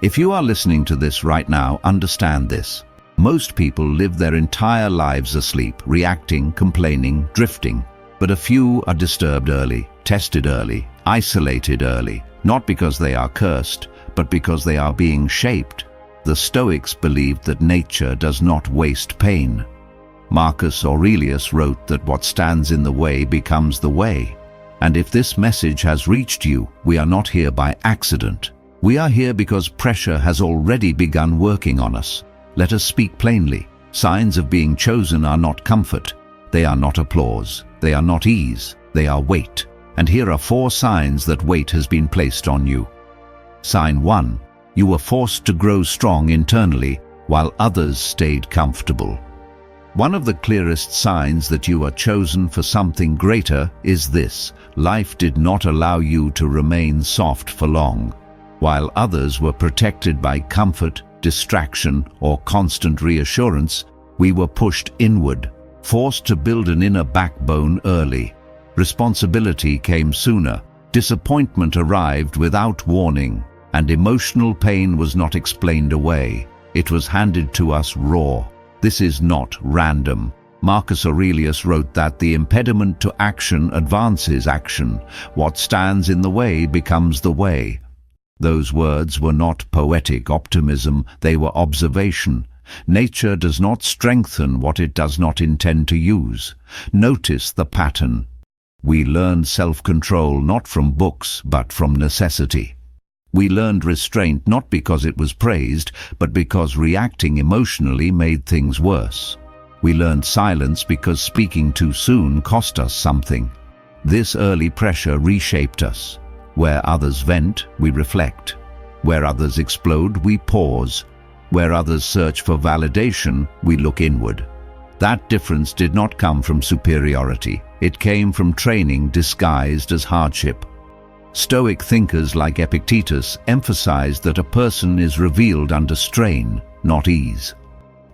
If you are listening to this right now, understand this. Most people live their entire lives asleep, reacting, complaining, drifting. But a few are disturbed early, tested early, isolated early, not because they are cursed, but because they are being shaped. The Stoics believed that nature does not waste pain. Marcus Aurelius wrote that what stands in the way becomes the way. And if this message has reached you, we are not here by accident. We are here because pressure has already begun working on us. Let us speak plainly. Signs of being chosen are not comfort. They are not applause. They are not ease. They are weight. And here are 4 signs that weight has been placed on you. Sign 1. You were forced to grow strong internally while others stayed comfortable. One of the clearest signs that you are chosen for something greater is this: life did not allow you to remain soft for long. While others were protected by comfort, distraction, or constant reassurance, we were pushed inward, forced to build an inner backbone early. Responsibility came sooner, disappointment arrived without warning, and emotional pain was not explained away. It was handed to us raw. This is not random. Marcus Aurelius wrote that the impediment to action advances action. What stands in the way becomes the way. Those words were not poetic optimism, they were observation. Nature does not strengthen what it does not intend to use. Notice the pattern. We learned self-control not from books, but from necessity. We learned restraint not because it was praised, but because reacting emotionally made things worse. We learned silence because speaking too soon cost us something. This early pressure reshaped us. Where others vent, we reflect. Where others explode, we pause. Where others search for validation, we look inward. That difference did not come from superiority. It came from training disguised as hardship. Stoic thinkers like Epictetus emphasized that a person is revealed under strain, not ease.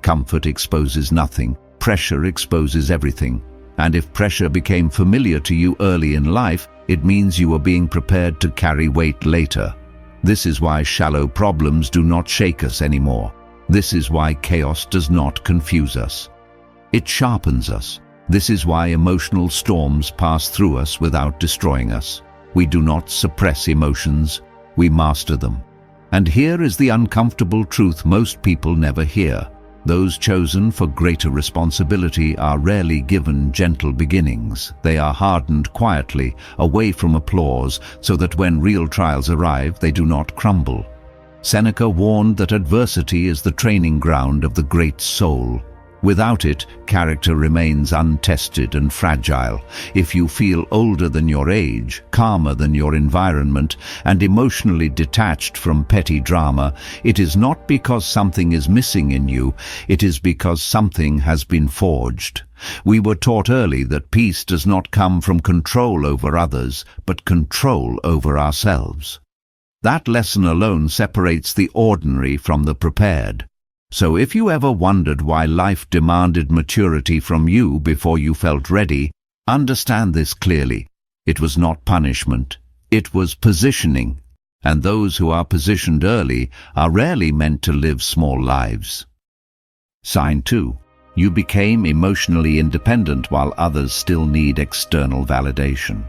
Comfort exposes nothing, pressure exposes everything. And if pressure became familiar to you early in life, it means you are being prepared to carry weight later. This is why shallow problems do not shake us anymore. This is why chaos does not confuse us. It sharpens us. This is why emotional storms pass through us without destroying us. We do not suppress emotions, we master them. And here is the uncomfortable truth most people never hear. Those chosen for greater responsibility are rarely given gentle beginnings. They are hardened quietly, away from applause, so that when real trials arrive, they do not crumble. Seneca warned that adversity is the training ground of the great soul. Without it, character remains untested and fragile. If you feel older than your age, calmer than your environment, and emotionally detached from petty drama, it is not because something is missing in you, it is because something has been forged. We were taught early that peace does not come from control over others, but control over ourselves. That lesson alone separates the ordinary from the prepared. So if you ever wondered why life demanded maturity from you before you felt ready, understand this clearly. It was not punishment. It was positioning. And those who are positioned early are rarely meant to live small lives. Sign 2. You became emotionally independent while others still need external validation.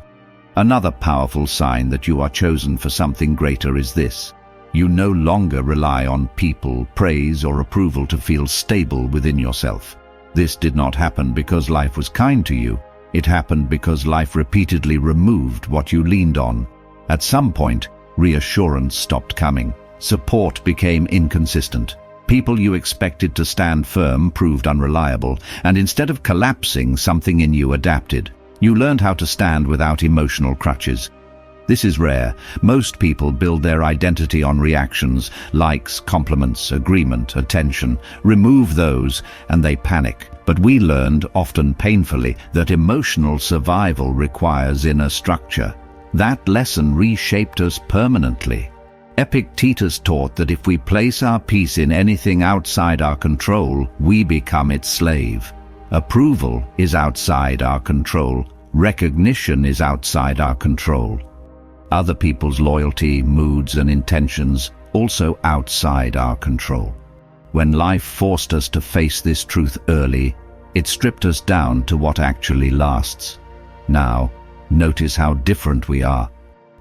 Another powerful sign that you are chosen for something greater is this. You no longer rely on people, praise, or approval to feel stable within yourself. This did not happen because life was kind to you. It happened because life repeatedly removed what you leaned on. At some point, reassurance stopped coming. Support became inconsistent. People you expected to stand firm proved unreliable, and instead of collapsing, something in you adapted. You learned how to stand without emotional crutches. This is rare. Most people build their identity on reactions, likes, compliments, agreement, attention. Remove those, and they panic. But we learned, often painfully, that emotional survival requires inner structure. That lesson reshaped us permanently. Epictetus taught that if we place our peace in anything outside our control, we become its slave. Approval is outside our control. Recognition is outside our control. Other people's loyalty, moods, and intentions also outside our control. When life forced us to face this truth early, it stripped us down to what actually lasts. Now, notice how different we are.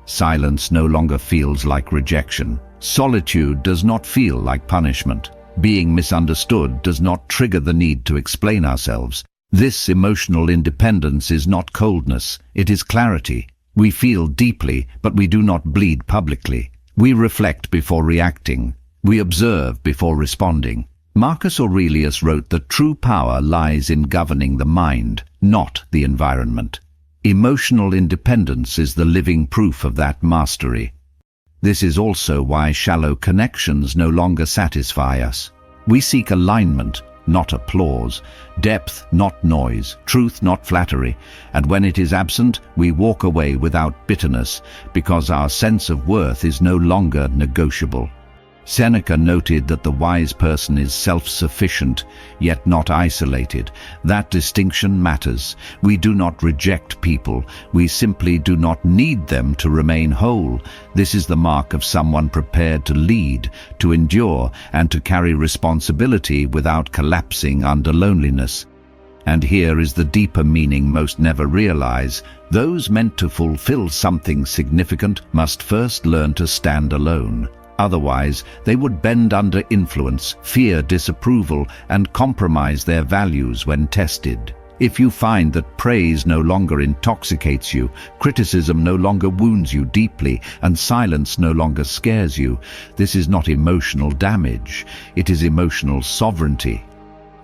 Silence no longer feels like rejection. Solitude does not feel like punishment. Being misunderstood does not trigger the need to explain ourselves. This emotional independence is not coldness, it is clarity. We feel deeply, but we do not bleed publicly. We reflect before reacting. We observe before responding. Marcus Aurelius wrote that true power lies in governing the mind, not the environment. Emotional independence is the living proof of that mastery. This is also why shallow connections no longer satisfy us. We seek alignment, not applause, depth, not noise, truth, not flattery, and when it is absent, we walk away without bitterness, because our sense of worth is no longer negotiable. Seneca noted that the wise person is self-sufficient, yet not isolated. That distinction matters. We do not reject people. We simply do not need them to remain whole. This is the mark of someone prepared to lead, to endure, and to carry responsibility without collapsing under loneliness. And here is the deeper meaning most never realize. Those meant to fulfill something significant must first learn to stand alone. Otherwise, they would bend under influence, fear disapproval, and compromise their values when tested. If you find that praise no longer intoxicates you, criticism no longer wounds you deeply, and silence no longer scares you, this is not emotional damage, it is emotional sovereignty.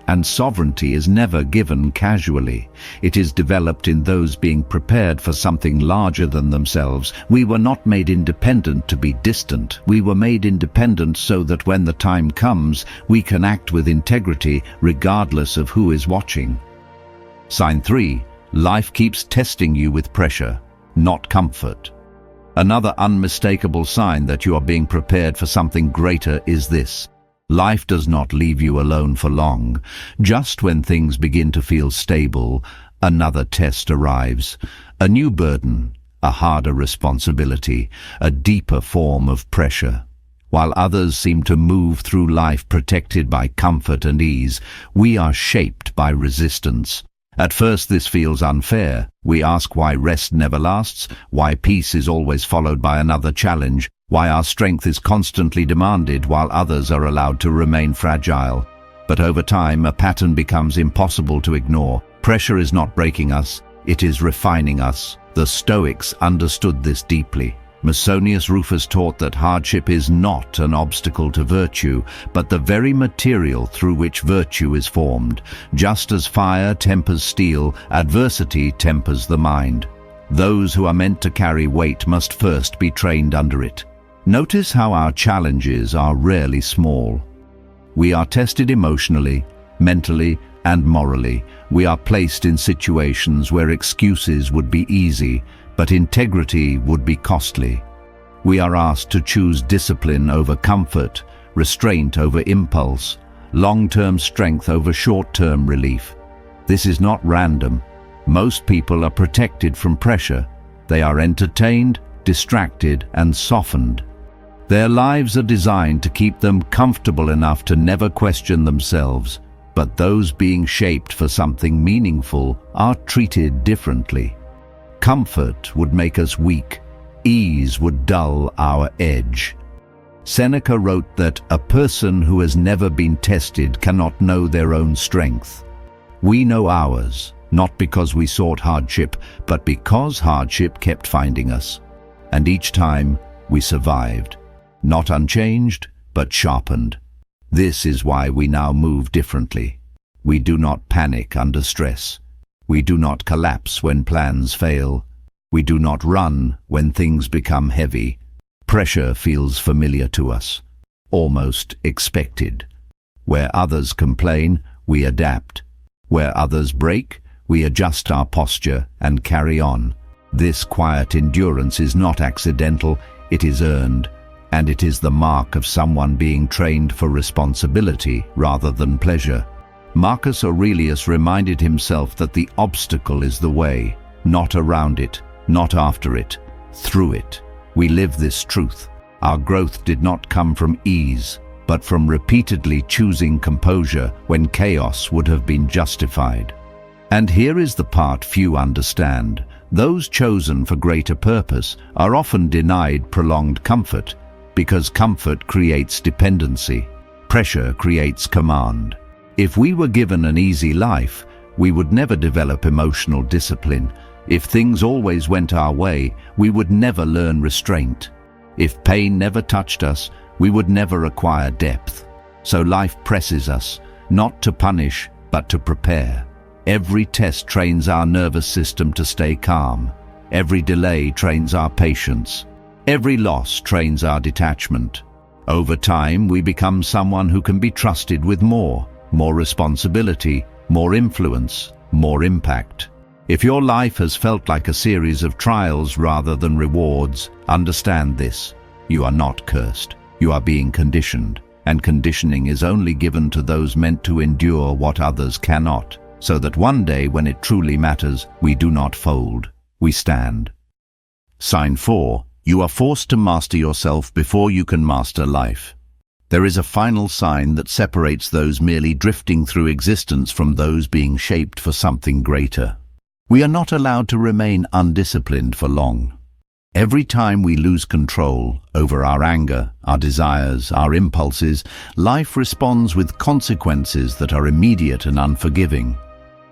And sovereignty is never given casually. It is developed in those being prepared for something larger than themselves. We were not made independent to be distant. We were made independent so that when the time comes, we can act with integrity regardless of who is watching. Sign 3. Life keeps testing you with pressure, not comfort. Another unmistakable sign that you are being prepared for something greater is this. Life does not leave you alone for long. Just when things begin to feel stable, another test arrives. A new burden, a harder responsibility, a deeper form of pressure. While others seem to move through life protected by comfort and ease, we are shaped by resistance. At first this feels unfair. We ask why rest never lasts, why peace is always followed by another challenge, why our strength is constantly demanded while others are allowed to remain fragile. But over time, a pattern becomes impossible to ignore. Pressure is not breaking us, it is refining us. The Stoics understood this deeply. Musonius Rufus taught that hardship is not an obstacle to virtue, but the very material through which virtue is formed. Just as fire tempers steel, adversity tempers the mind. Those who are meant to carry weight must first be trained under it. Notice how our challenges are rarely small. We are tested emotionally, mentally, and morally. We are placed in situations where excuses would be easy, but integrity would be costly. We are asked to choose discipline over comfort, restraint over impulse, long-term strength over short-term relief. This is not random. Most people are protected from pressure. They are entertained, distracted, and softened. Their lives are designed to keep them comfortable enough to never question themselves. But those being shaped for something meaningful are treated differently. Comfort would make us weak. Ease would dull our edge. Seneca wrote that a person who has never been tested cannot know their own strength. We know ours, not because we sought hardship, but because hardship kept finding us. And each time, we survived. Not unchanged, but sharpened. This is why we now move differently. We do not panic under stress. We do not collapse when plans fail. We do not run when things become heavy. Pressure feels familiar to us, almost expected. Where others complain, we adapt. Where others break, we adjust our posture and carry on. This quiet endurance is not accidental, it is earned. And it is the mark of someone being trained for responsibility rather than pleasure. Marcus Aurelius reminded himself that the obstacle is the way, not around it, not after it, through it. We live this truth. Our growth did not come from ease, but from repeatedly choosing composure when chaos would have been justified. And here is the part few understand. Those chosen for greater purpose are often denied prolonged comfort, because comfort creates dependency. Pressure creates command. If we were given an easy life, we would never develop emotional discipline. If things always went our way, we would never learn restraint. If pain never touched us, we would never acquire depth. So life presses us, not to punish, but to prepare. Every test trains our nervous system to stay calm. Every delay trains our patience. Every loss trains our detachment. Over time, we become someone who can be trusted with more responsibility, more influence, more impact. If your life has felt like a series of trials rather than rewards, understand this: you are not cursed. You are being conditioned, and conditioning is only given to those meant to endure what others cannot, so that one day when it truly matters, we do not fold, we stand. Sign 4. You are forced to master yourself before you can master life. There is a final sign that separates those merely drifting through existence from those being shaped for something greater. We are not allowed to remain undisciplined for long. Every time we lose control over our anger, our desires, our impulses, life responds with consequences that are immediate and unforgiving.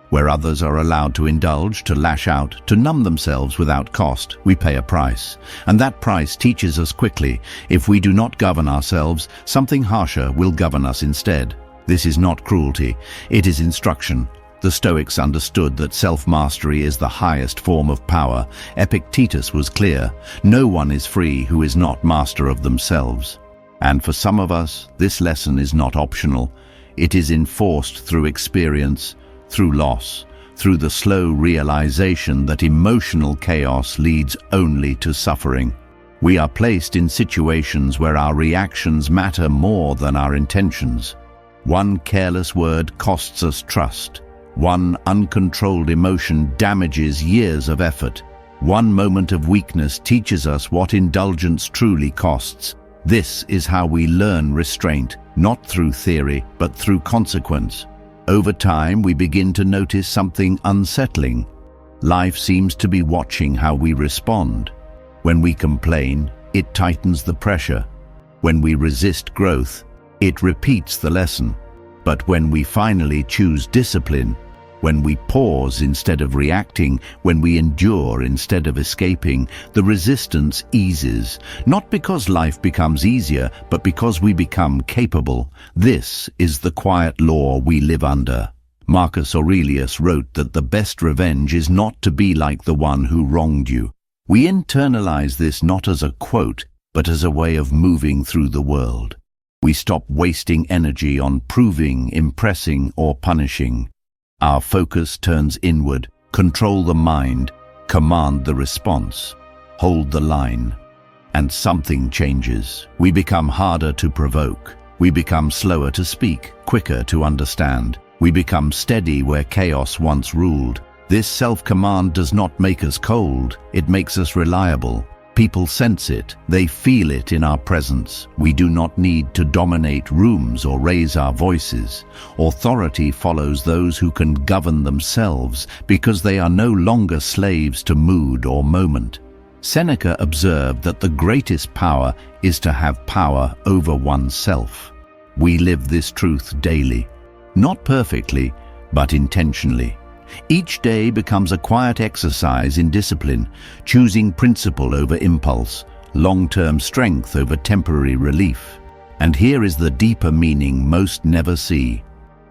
Where others are allowed to indulge, to lash out, to numb themselves without cost, we pay a price. And that price teaches us quickly: if we do not govern ourselves, something harsher will govern us instead. This is not cruelty, it is instruction. The Stoics understood that self-mastery is the highest form of power. Epictetus was clear: no one is free who is not master of themselves. And for some of us, this lesson is not optional. It is enforced through experience, through loss, through the slow realization that emotional chaos leads only to suffering. We are placed in situations where our reactions matter more than our intentions. One careless word costs us trust. One uncontrolled emotion damages years of effort. One moment of weakness teaches us what indulgence truly costs. This is how we learn restraint, not through theory, but through consequence. Over time, we begin to notice something unsettling. Life seems to be watching how we respond. When we complain, it tightens the pressure. When we resist growth, it repeats the lesson. But when we finally choose discipline, when we pause instead of reacting, when we endure instead of escaping, the resistance eases, not because life becomes easier, but because we become capable. This is the quiet law we live under. Marcus Aurelius wrote that the best revenge is not to be like the one who wronged you. We internalize this not as a quote, but as a way of moving through the world. We stop wasting energy on proving, impressing, or punishing. Our focus turns inward, control the mind, command the response, hold the line. And something changes. We become harder to provoke. We become slower to speak, quicker to understand. We become steady where chaos once ruled. This self-command does not make us cold, it makes us reliable. People sense it, they feel it in our presence. We do not need to dominate rooms or raise our voices. Authority follows those who can govern themselves because they are no longer slaves to mood or moment. Seneca observed that the greatest power is to have power over oneself. We live this truth daily, not perfectly, but intentionally. Each day becomes a quiet exercise in discipline, choosing principle over impulse, long-term strength over temporary relief. And here is the deeper meaning most never see.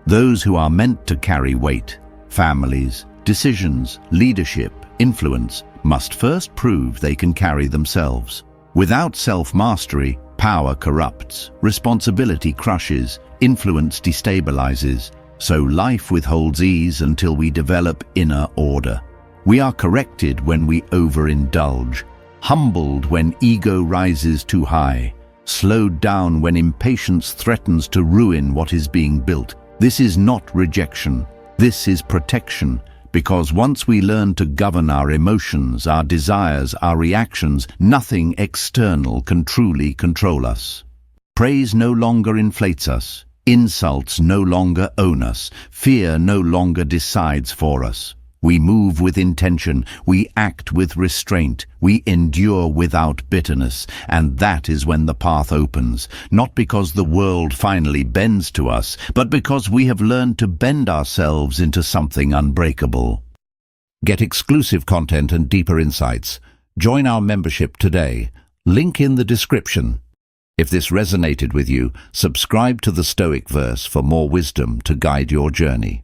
Those who are meant to carry weight, families, decisions, leadership, influence, must first prove they can carry themselves. Without self-mastery, power corrupts, responsibility crushes, influence destabilizes. So life withholds ease until we develop inner order. We are corrected when we overindulge, humbled when ego rises too high, slowed down when impatience threatens to ruin what is being built. This is not rejection. This is protection. Because once we learn to govern our emotions, our desires, our reactions, nothing external can truly control us. Praise no longer inflates us. Insults no longer own us. Fear no longer decides for us. We move with intention, we act with restraint, we endure without bitterness, and that is when the path opens, not because the world finally bends to us, but because we have learned to bend ourselves into something unbreakable. Get exclusive content and deeper insights. Join our membership today. Link in the description. If this resonated with you, subscribe to the Stoic Verse for more wisdom to guide your journey.